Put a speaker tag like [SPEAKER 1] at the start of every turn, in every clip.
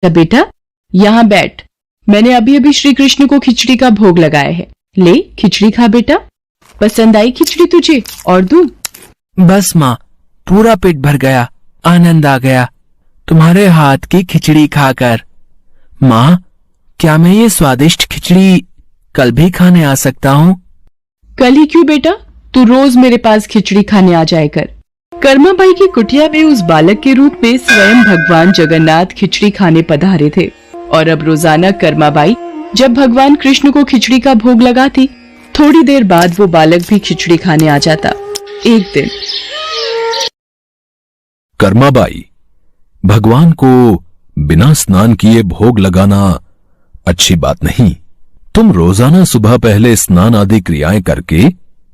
[SPEAKER 1] बेटा यहाँ बैठ, मैंने अभी अभी श्री कृष्ण को खिचड़ी का भोग लगाया है। ले खिचड़ी खा बेटा। पसंद आई खिचड़ी तुझे? और दूं?
[SPEAKER 2] बस माँ, पूरा पेट भर गया, आनंद आ गया तुम्हारे हाथ की खिचड़ी खाकर। माँ, क्या मैं ये स्वादिष्ट खिचड़ी कल भी खाने आ सकता हूँ?
[SPEAKER 1] कल ही क्यों बेटा, तू रोज मेरे पास खिचड़ी खाने आ जाया कर। कर्माबाई की कुटिया में उस बालक के रूप में स्वयं भगवान जगन्नाथ खिचड़ी खाने पधारे थे और अब रोजाना कर्माबाई जब भगवान कृष्ण को खिचड़ी का भोग लगाती, थोड़ी देर बाद वो बालक भी खिचड़ी खाने आ जाता। एक दिन
[SPEAKER 3] कर्माबाई, भगवान को बिना स्नान किए भोग लगाना अच्छी बात नहीं। तुम रोजाना सुबह पहले स्नान आदि क्रियाएं करके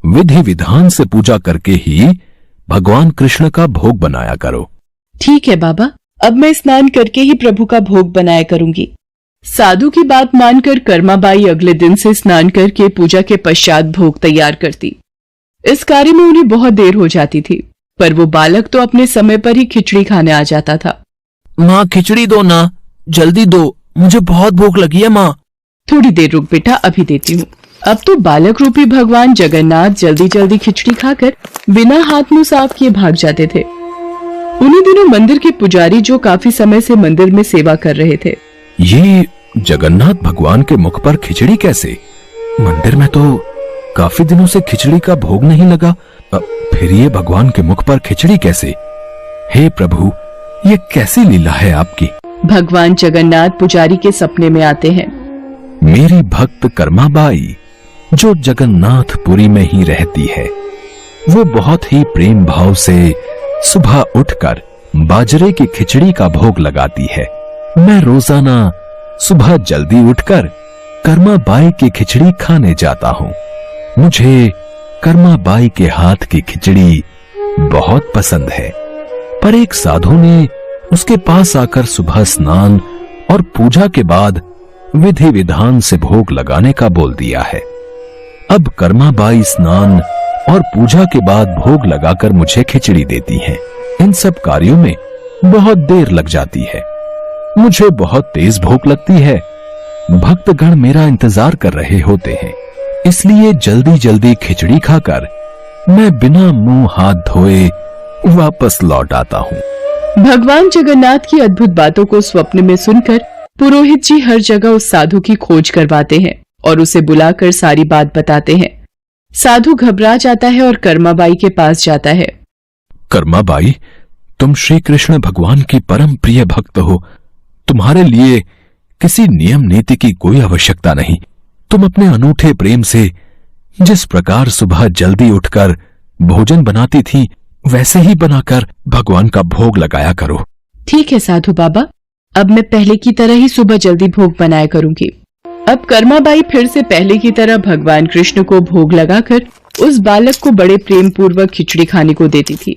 [SPEAKER 3] विधि विधान से पूजा करके ही भगवान कृष्ण का भोग बनाया करो।
[SPEAKER 1] ठीक है बाबा, अब मैं स्नान करके ही प्रभु का भोग बनाया करूंगी। साधु की बात मानकर कर्माबाई अगले दिन से स्नान करके पूजा के पश्चात भोग तैयार करती। इस कार्य में उन्हें बहुत देर हो जाती थी, पर वो बालक तो अपने समय पर ही खिचड़ी खाने आ जाता था।
[SPEAKER 2] माँ खिचड़ी दो ना, जल्दी दो, मुझे बहुत भूख लगी है माँ।
[SPEAKER 1] थोड़ी देर रुक बेटा, अभी देती हूँ। अब तो बालक रूपी भगवान जगन्नाथ जल्दी जल्दी खिचड़ी खाकर बिना हाथ मुंह साफ किए भाग जाते थे। उन्हीं दिनों मंदिर के पुजारी जो काफी समय से मंदिर में सेवा कर रहे थे,
[SPEAKER 3] ये जगन्नाथ भगवान के मुख पर खिचड़ी कैसे? मंदिर में तो काफी दिनों से खिचड़ी का भोग नहीं लगा, फिर ये भगवान के मुख पर खिचड़ी कैसे? हे प्रभु, ये कैसी लीला है आपकी?
[SPEAKER 1] भगवान जगन्नाथ पुजारी के सपने में आते हैं।
[SPEAKER 3] मेरी भक्त कर्माबाई जो जगन्नाथपुरी में ही रहती है, वो बहुत ही प्रेम भाव से सुबह उठकर बाजरे की खिचड़ी का भोग लगाती है। मैं रोजाना सुबह जल्दी उठकर कर्माबाई की खिचड़ी खाने जाता हूँ। मुझे कर्माबाई के हाथ की खिचड़ी बहुत पसंद है, पर एक साधु ने उसके पास आकर सुबह स्नान और पूजा के बाद विधि विधान से भोग लगाने का बोल दिया है। अब कर्माबाई स्नान और पूजा के बाद भोग लगाकर मुझे खिचड़ी देती हैं। इन सब कार्यों में बहुत देर लग जाती है। मुझे बहुत तेज भूख लगती है। भक्तगण मेरा इंतजार कर रहे होते हैं, इसलिए जल्दी जल्दी खिचड़ी खाकर मैं बिना मुंह हाथ धोए वापस लौट आता हूँ।
[SPEAKER 1] भगवान जगन्नाथ की अद्भुत बातों को स्वप्न में सुनकर पुरोहित जी हर जगह उस साधु की खोज करवाते हैं और उसे बुलाकर सारी बात बताते हैं। साधु घबरा जाता है और कर्माबाई के पास जाता है।
[SPEAKER 3] कर्माबाई, तुम श्री कृष्ण भगवान की परम प्रिय भक्त हो। तुम्हारे लिए किसी नियम नीति की कोई आवश्यकता नहीं। तुम अपने अनूठे प्रेम से जिस प्रकार सुबह जल्दी उठकर भोजन बनाती थी, वैसे ही बनाकर भगवान का भोग लगाया करो।
[SPEAKER 1] ठीक है साधु बाबा, अब मैं पहले की तरह ही सुबह जल्दी भोग बनाया करूंगी। अब कर्माबाई फिर से पहले की तरह भगवान कृष्ण को भोग लगाकर उस बालक को बड़े प्रेम पूर्वक खिचड़ी खाने को देती थी।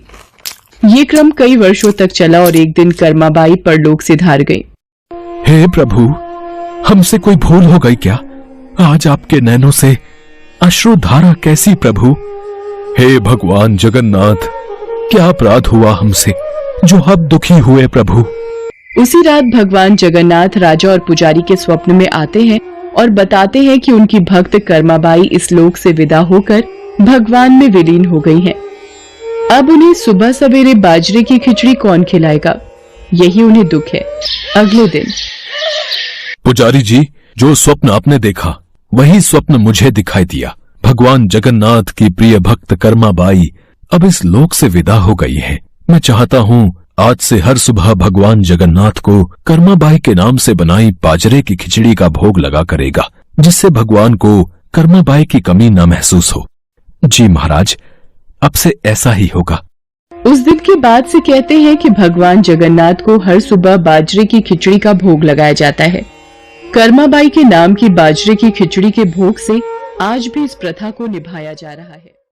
[SPEAKER 1] ये क्रम कई वर्षों तक चला और एक दिन कर्माबाई परलोक से धार गई।
[SPEAKER 3] हे प्रभु, हमसे कोई भूल हो गई क्या? आज आपके नैनों से अश्रुधारा कैसी प्रभु? हे भगवान जगन्नाथ, क्या अपराध हुआ हमसे जो अब दुखी हुए प्रभु?
[SPEAKER 1] उसी रात भगवान जगन्नाथ राजा और पुजारी के स्वप्न में आते हैं और बताते हैं कि उनकी भक्त कर्माबाई इस लोक से विदा होकर भगवान में विलीन हो गई हैं। अब उन्हें सुबह सवेरे बाजरे की खिचड़ी कौन खिलाएगा, यही उन्हें दुख है। अगले दिन
[SPEAKER 3] पुजारी जी, जो स्वप्न आपने देखा वही स्वप्न मुझे दिखाई दिया। भगवान जगन्नाथ की प्रिय भक्त कर्माबाई अब इस लोक से विदा हो गई है। मैं चाहता हूँ आज से हर सुबह भगवान जगन्नाथ को कर्माबाई के नाम से बनाई बाजरे की खिचड़ी का भोग लगा करेगा, जिससे भगवान को कर्माबाई की कमी न महसूस हो। जी महाराज, अब से ऐसा ही होगा।
[SPEAKER 1] उस दिन के बाद से कहते हैं कि भगवान जगन्नाथ को हर सुबह बाजरे की खिचड़ी का भोग लगाया जाता है। कर्माबाई के नाम की बाजरे की खिचड़ी के भोग से आज भी इस प्रथा को निभाया जा रहा है।